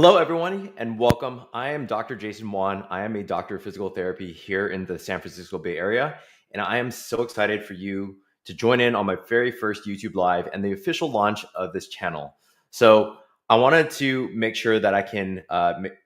Hello, everyone, and welcome. I am Dr. Jason Wan. I am a doctor of physical therapy here in the San Francisco Bay Area, and I am so excited for you to join in on my very first YouTube Live and the official launch of this channel. So, I wanted to make sure that I can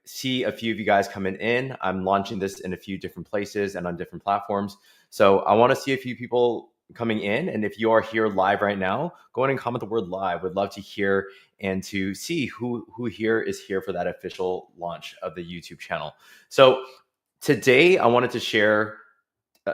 see a few of you guys coming in. I'm launching this in a few different places and on different platforms. So, I want to see a few people coming in, and if you are here live right now, go ahead and comment the word live. Would love to hear and to see who here is here for that official launch of the YouTube channel. So today I wanted to share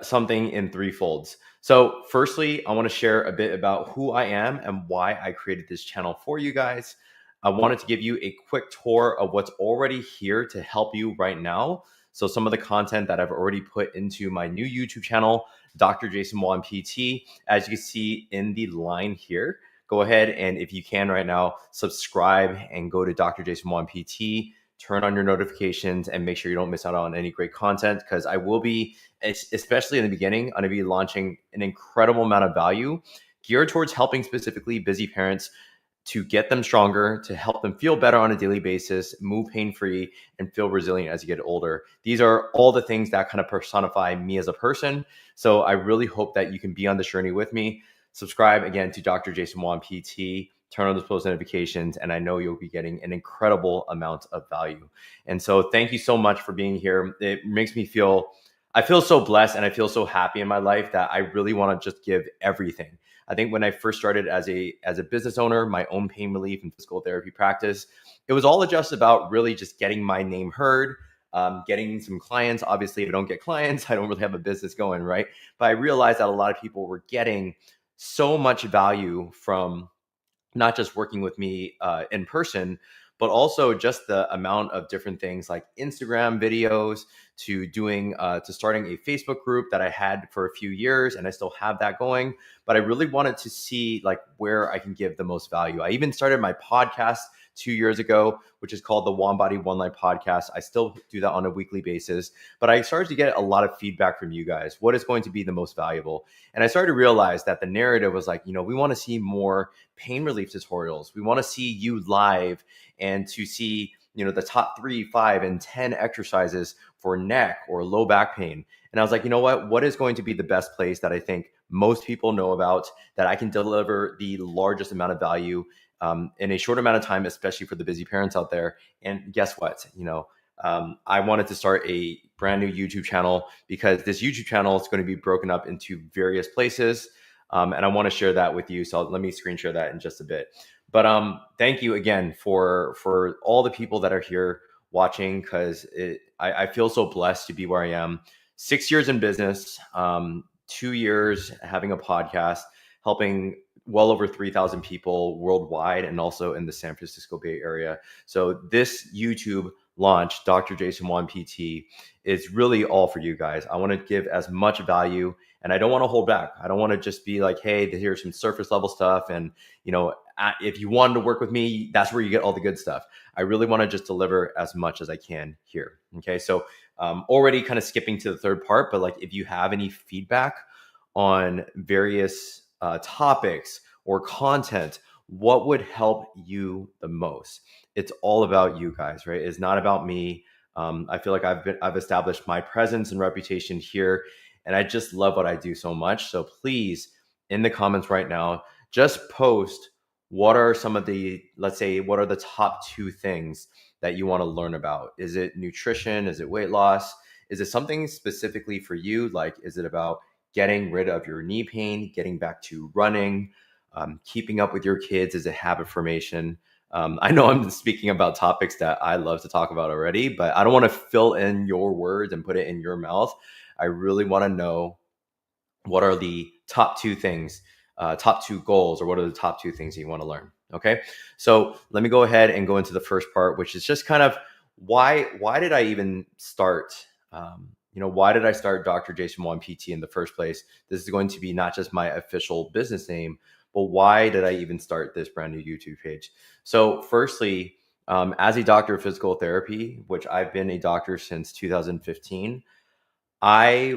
something in three folds. So firstly, I want to share a bit about who I am and why I created this channel for you guys. I wanted to give you a quick tour of what's already here to help you right now. So some of the content that I've already put into my new YouTube channel, Dr. Jason Wan PT, as you can see in the line here, go ahead and if you can right now, subscribe and go to Dr. Jason Wan PT, turn on your notifications and make sure you don't miss out on any great content because I will be, especially in the beginning, I'm going to be launching an incredible amount of value geared towards helping specifically busy parents to get them stronger, to help them feel better on a daily basis, move pain-free, and feel resilient as you get older. These are all the things that kind of personify me as a person. So I really hope that you can be on this journey with me. Subscribe again to Dr. Jason Wan PT, turn on those post notifications, and I know you'll be getting an incredible amount of value. And so thank you so much for being here. It makes me feel, I feel so blessed and I feel so happy in my life that I really want to just give everything. I think when I first started as a business owner, my own pain relief and physical therapy practice, it was all just about really just getting my name heard, getting some clients. Obviously, if I don't get clients, I don't really have a business going, right? But I realized that a lot of people were getting so much value from not just working with me in person, but also just the amount of different things like Instagram videos to doing to starting a Facebook group that I had for a few years and I still have that going. But I really wanted to see like where I can give the most value. I even started my podcast 2 years ago, which is called the One Body One Life podcast. I still do that on a weekly basis, but I started to get a lot of feedback from you guys. What is going to be the most valuable? And I started to realize that the narrative was like, we want to see more pain relief tutorials. We want to see you live and to see, the top 3, 5, and 10 exercises for neck or low back pain. And I was like, what is going to be the best place that I think most people know about that I can deliver the largest amount of value in a short amount of time, especially for the busy parents out there. And guess what? I wanted to start a brand new YouTube channel because this YouTube channel is going to be broken up into various places. And I want to share that with you. So let me screen share that in just a bit. But thank you again for all the people that are here watching because I feel so blessed to be where I am. 6 years in business, 2 years having a podcast, helping well over 3,000 people worldwide and also in the San Francisco Bay Area. So this YouTube launch, Dr. Jason Wan PT, is really all for you guys. I want to give as much value and I don't want to hold back. I don't want to just be like, hey, here's some surface level stuff. And, if you wanted to work with me, that's where you get all the good stuff. I really want to just deliver as much as I can here. Okay. So already kind of skipping to the third part, but like if you have any feedback on various topics or content, what would help you the most? It's all about you guys, right? It's not about me. I feel like I've established my presence and reputation here, and I just love what I do so much. So please, in the comments right now, just post what are some of the, let's say, what are the top 2 things that you want to learn about? Is it nutrition? Is it weight loss? Is it something specifically for you? Like, is it about getting rid of your knee pain, getting back to running, keeping up with your kids as a habit formation? I know I'm speaking about topics that I love to talk about already, but I don't want to fill in your words and put it in your mouth. I really want to know what are the top 2 things, top 2 goals, or what are the top 2 things that you want to learn. Okay. So let me go ahead and go into the first part, which is just kind of why did I even start? Why did I start Dr. Jason Wan PT in the first place? This is going to be not just my official business name, but why did I even start this brand new YouTube page? So firstly, as a doctor of physical therapy, which I've been a doctor since 2015, I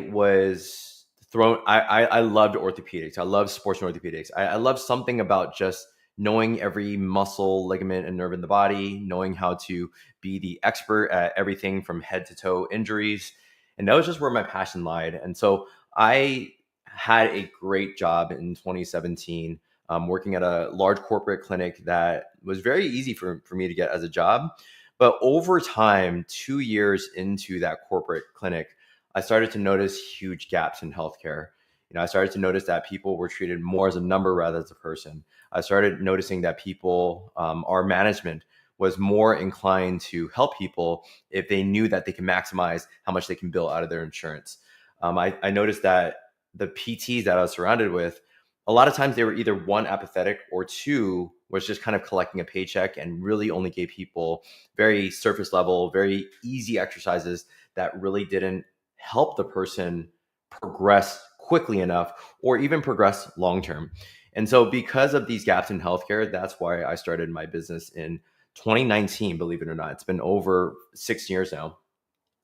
loved orthopedics. I love sports and orthopedics. I love something about just knowing every muscle, ligament, and nerve in the body, knowing how to be the expert at everything from head to toe injuries. And that was just where my passion lied. And so I had a great job in 2017, working at a large corporate clinic that was very easy for me to get as a job. But over time, 2 years into that corporate clinic, I started to notice huge gaps in healthcare. I started to notice that people were treated more as a number rather as a person. I started noticing that people, our management, was more inclined to help people if they knew that they can maximize how much they can bill out of their insurance. I noticed that the PTs that I was surrounded with, a lot of times they were either one, apathetic, or two, was just kind of collecting a paycheck and really only gave people very surface level, very easy exercises that really didn't help the person progress quickly enough or even progress long term. And so, because of these gaps in healthcare, that's why I started my business in 2019, believe it or not. It's been over 6 years now.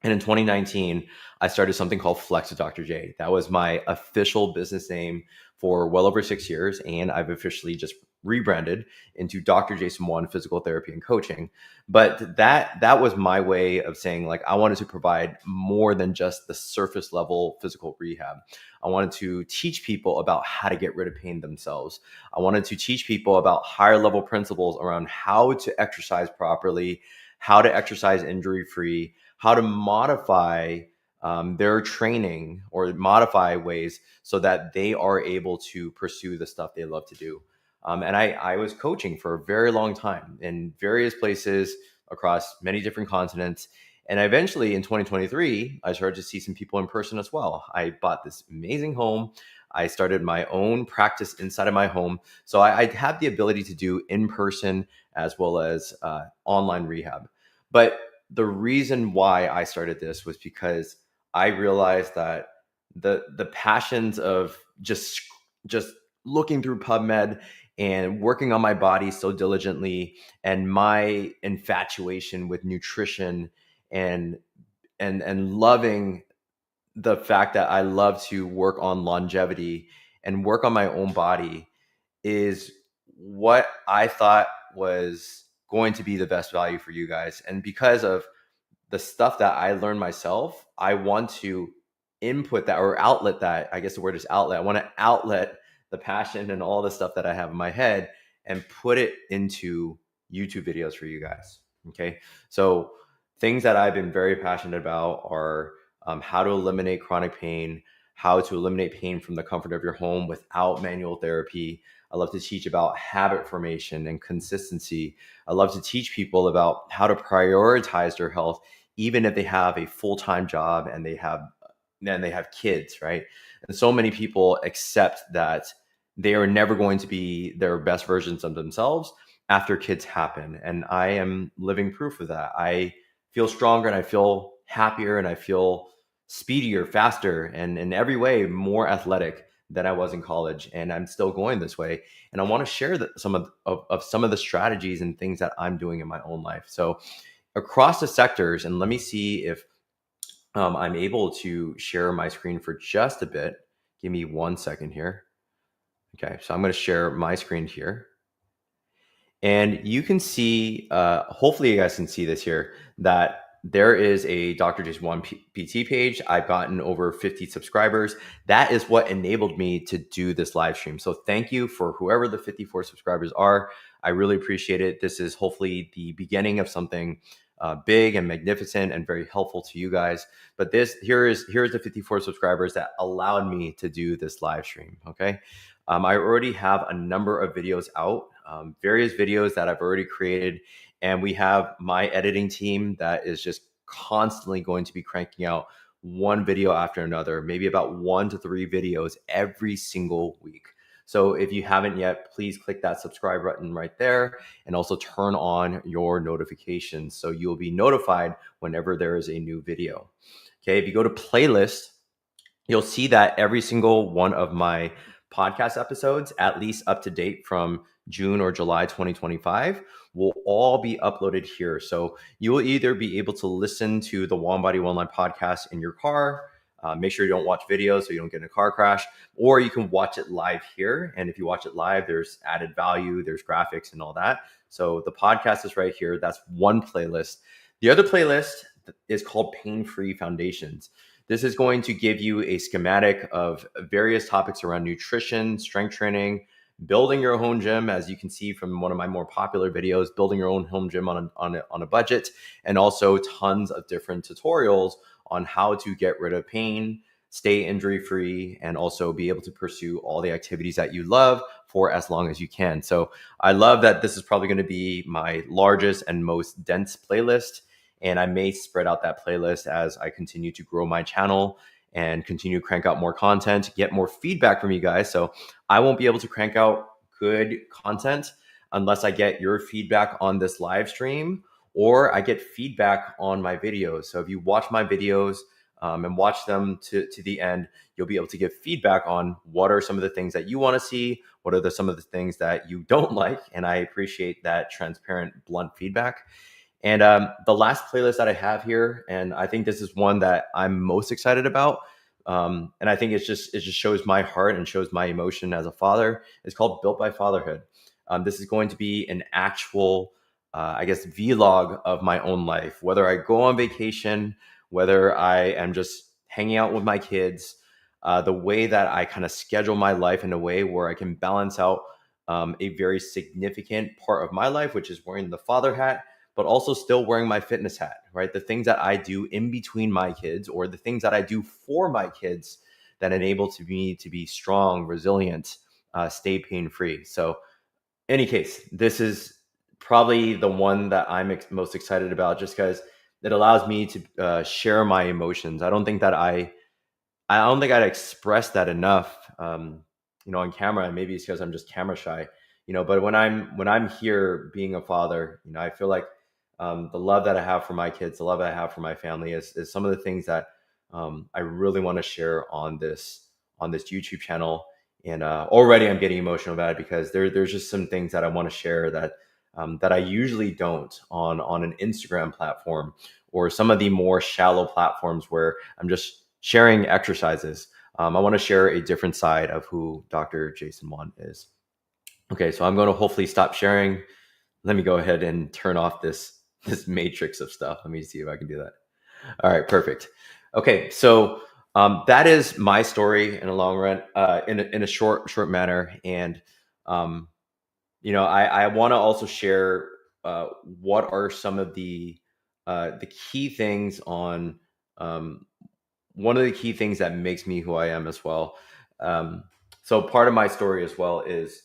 And in 2019, I started something called Flex with Dr. J. That was my official business name for well over 6 years. And I've officially just rebranded into Dr. Jason Wan Physical Therapy and Coaching. But that was my way of saying, like, I wanted to provide more than just the surface level physical rehab. I wanted to teach people about how to get rid of pain themselves. I wanted to teach people about higher level principles around how to exercise properly, how to exercise injury free, how to modify their training or modify ways so that they are able to pursue the stuff they love to do. And I was coaching for a very long time in various places across many different continents. And eventually in 2023, I started to see some people in person as well. I bought this amazing home. I started my own practice inside of my home. So I have the ability to do in-person as well as online rehab. But the reason why I started this was because I realized that the passions of just looking through PubMed and working on my body so diligently, and my infatuation with nutrition and loving the fact that I love to work on longevity and work on my own body is what I thought was going to be the best value for you guys. And because of the stuff that I learned myself, I want to input that or outlet that. I guess the word is outlet. I want to outlet the passion and all the stuff that I have in my head and put it into YouTube videos for you guys. Okay. So things that I've been very passionate about are how to eliminate chronic pain, how to eliminate pain from the comfort of your home without manual therapy. I love to teach about habit formation and consistency. I love to teach people about how to prioritize their health, even if they have a full-time job and they have kids, right? And so many people accept that they are never going to be their best versions of themselves after kids happen. And I am living proof of that. I feel stronger and I feel happier and I feel speedier, faster, and in every way more athletic than I was in college. And I'm still going this way. And I want to share some of the strategies and things that I'm doing in my own life. So across the sectors, and let me see if I'm able to share my screen for just a bit. Give me 1 second here. Okay, so I'm going to share my screen here. And you can see, hopefully you guys can see this here, that there is a Dr. Jason Wan PT page. I've gotten over 50 subscribers. That is what enabled me to do this live stream. So thank you for whoever the 54 subscribers are. I really appreciate it. This is hopefully the beginning of something big and magnificent and very helpful to you guys. But here's the 54 subscribers that allowed me to do this live stream. Okay. I already have a number of videos out, various videos that I've already created. And we have my editing team that is just constantly going to be cranking out one video after another, maybe about 1 to 3 videos every single week. So if you haven't yet, please click that subscribe button right there and also turn on your notifications so you'll be notified whenever there is a new video. Okay, if you go to playlist, you'll see that every single one of my podcast episodes, at least up to date from June or July 2025, will all be uploaded here. So you will either be able to listen to the One Body One Life podcast in your car, Make sure you don't watch videos so you don't get in a car crash, or you can watch it live here. And if you watch it live, there's added value, there's graphics and all that. So the podcast is right here. That's one playlist. The other playlist is called Pain Free Foundations. This is going to give you a schematic of various topics around nutrition, strength training, building your own gym, as you can see from one of my more popular videos, building your own home gym on a budget, and also tons of different tutorials on how to get rid of pain, stay injury free, and also be able to pursue all the activities that you love for as long as you can. So I love that this is probably going to be my largest and most dense playlist. And I may spread out that playlist as I continue to grow my channel and continue to crank out more content, get more feedback from you guys. So I won't be able to crank out good content unless I get your feedback on this live stream or I get feedback on my videos. So if you watch my videos and watch them to the end, you'll be able to give feedback on what are some of the things that you want to see, what are some of the things that you don't like. And I appreciate that transparent, blunt feedback. And the last playlist that I have here, and I think this is one that I'm most excited about, and I think it just shows my heart and shows my emotion as a father. It's called Built by Fatherhood. This is going to be an actual, I guess, vlog of my own life. Whether I go on vacation, whether I am just hanging out with my kids, the way that I kind of schedule my life in a way where I can balance out a very significant part of my life, which is wearing the father hat, but also still wearing my fitness hat, right? The things that I do in between my kids or the things that I do for my kids that enable me to be strong, resilient, stay pain-free. So any case, this is probably the one that I'm most excited about just because it allows me to share my emotions. I don't think I'd express that enough, on camera. And maybe it's because I'm just camera shy, but when I'm here being a father, I feel like the love that I have for my kids, the love that I have for my family is some of the things that I really want to share on this YouTube channel. And already I'm getting emotional about it because there's just some things that I want to share that I usually don't on an Instagram platform or some of the more shallow platforms where I'm just sharing exercises. I want to share a different side of who Dr. Jason Wan is. Okay, so I'm going to hopefully stop sharing. Let me go ahead and turn off this matrix of stuff. Let me see if I can do that. All right, perfect. Okay, so that is my story in a long run, in a short manner, and I want to also share what are some of the key things on one of the key things that makes me who I am as well. So part of my story as well is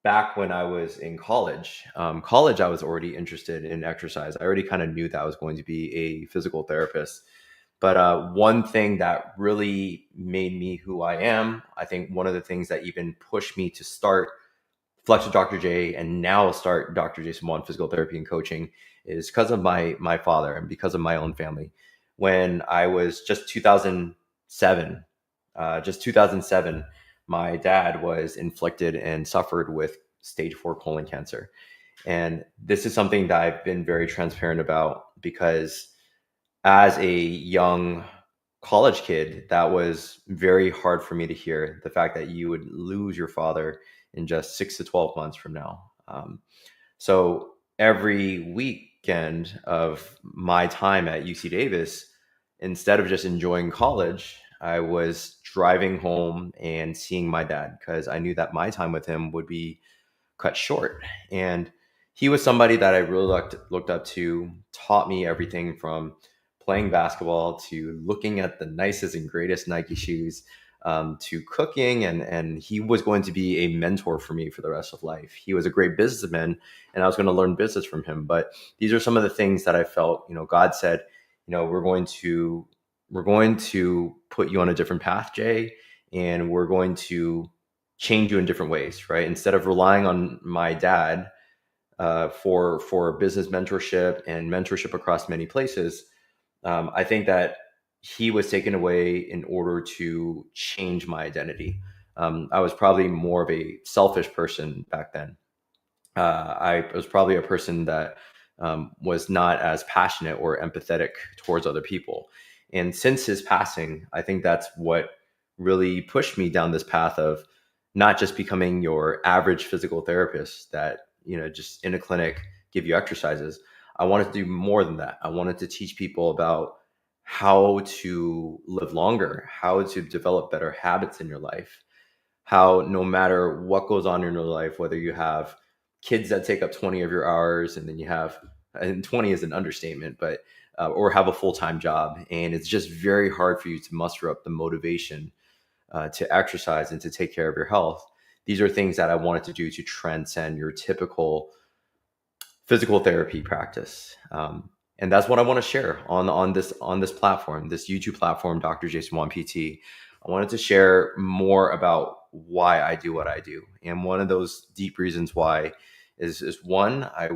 back when I was in college. I was already interested in exercise. I already kind of knew that I was going to be a physical therapist. But one thing that really made me who I am, I think one of the things that even pushed me to start Flex with Dr. J and now start Dr. Jason Wan Physical Therapy and Coaching is because of my father and because of my own family. When I was just 2007, my dad was inflicted and suffered with stage 4 colon cancer. And this is something that I've been very transparent about because as a young college kid, that was very hard for me to hear, the fact that you would lose your father in just 6 to 12 months from now. So every weekend of my time at UC Davis, instead of just enjoying college, I was driving home and seeing my dad because I knew that my time with him would be cut short. And he was somebody that I really looked up to, taught me everything from playing basketball to looking at the nicest and greatest Nike shoes, to cooking. And he was going to be a mentor for me for the rest of life. He was a great businessman and I was going to learn business from him. But these are some of the things that I felt, God said, we're going to put you on a different path, Jay, and we're going to change you in different ways, right? Instead of relying on my dad for business mentorship and mentorship across many places, I think that he was taken away in order to change my identity. I was probably more of a selfish person back then. I was probably a person that was not as passionate or empathetic towards other people. And since his passing, I think that's what really pushed me down this path of not just becoming your average physical therapist that, just in a clinic give you exercises. I wanted to do more than that. I wanted to teach people about how to live longer, how to develop better habits in your life, how no matter what goes on in your life, whether you have kids that take up 20 of your hours and then you have, and 20 is an understatement, but, or have a full-time job. And it's just very hard for you to muster up the motivation to exercise and to take care of your health. These are things that I wanted to do to transcend your typical physical therapy practice. And that's what I want to share on this platform, this YouTube platform, Dr. Jason Wan PT. I wanted to share more about why I do what I do. And one of those deep reasons why is one, I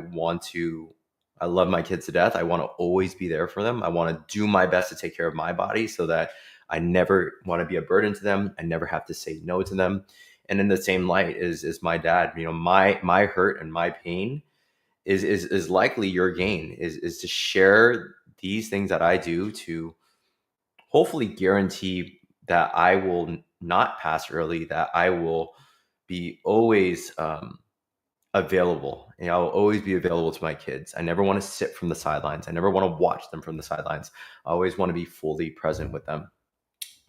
love my kids to death. I want to always be there for them. I want to do my best to take care of my body so that I never want to be a burden to them. I never have to say no to them. And in the same light is my dad. My hurt and my pain is likely your gain, is to share these things that I do to hopefully guarantee that I will not pass early, that I will be always available. I'll always be available to my kids. I never want to sit from the sidelines. I never want to watch them from the sidelines. I always want to be fully present with them.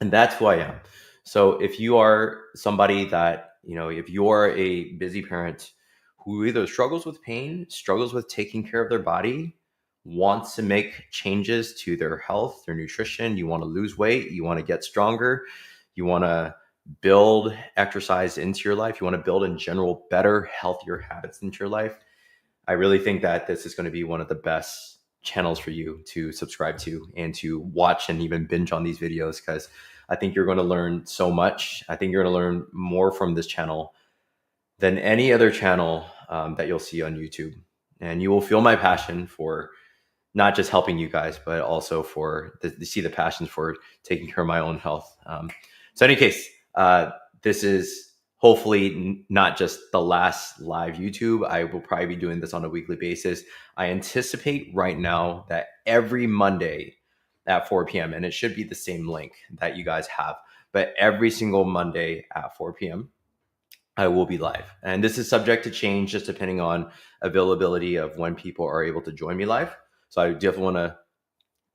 And that's who I am. So if you are somebody that, if you are a busy parent who either struggles with pain, struggles with taking care of their body, wants to make changes to their health, their nutrition, you want to lose weight, you want to get stronger, you want to build exercise into your life, you want to build in general better, healthier habits into your life, I really think that this is going to be one of the best channels for you to subscribe to and to watch and even binge on these videos, because I think you're going to learn so much. I think you're going to learn more from this channel than any other channel that you'll see on YouTube. And you will feel my passion for not just helping you guys, but also for see the passions for taking care of my own health. So in any case, this is hopefully not just the last live YouTube. I will probably be doing this on a weekly basis. I anticipate right now that every Monday at 4 p.m., and it should be the same link that you guys have, but every single Monday at 4 p.m., I will be live. And this is subject to change just depending on availability of when people are able to join me live. So I definitely want to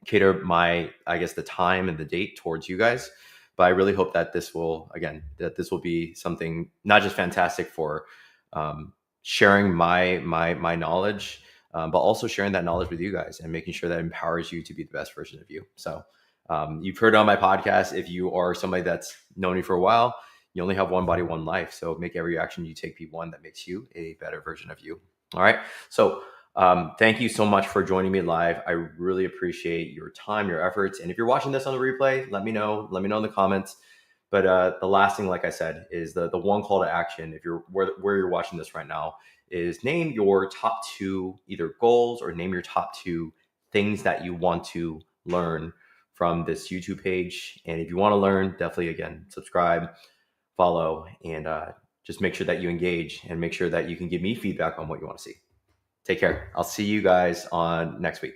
cater the time and the date towards you guys. But I really hope that this will be something not just fantastic for sharing my knowledge, but also sharing that knowledge with you guys and making sure that empowers you to be the best version of you. So you've heard on my podcast, if you are somebody that's known me for a while, you only have one body, one life. So make every action you take be one that makes you a better version of you. All right. So thank you so much for joining me live. I really appreciate your time, your efforts. And if you're watching this on the replay, let me know. Let me know in the comments. But the last thing, like I said, is the one call to action. If you're where you're watching this right now, is name your top 2 either goals or name your top 2 things that you want to learn from this YouTube page. And if you want to learn, definitely, again, subscribe, follow, and just make sure that you engage and make sure that you can give me feedback on what you want to see. Take care. I'll see you guys on next week.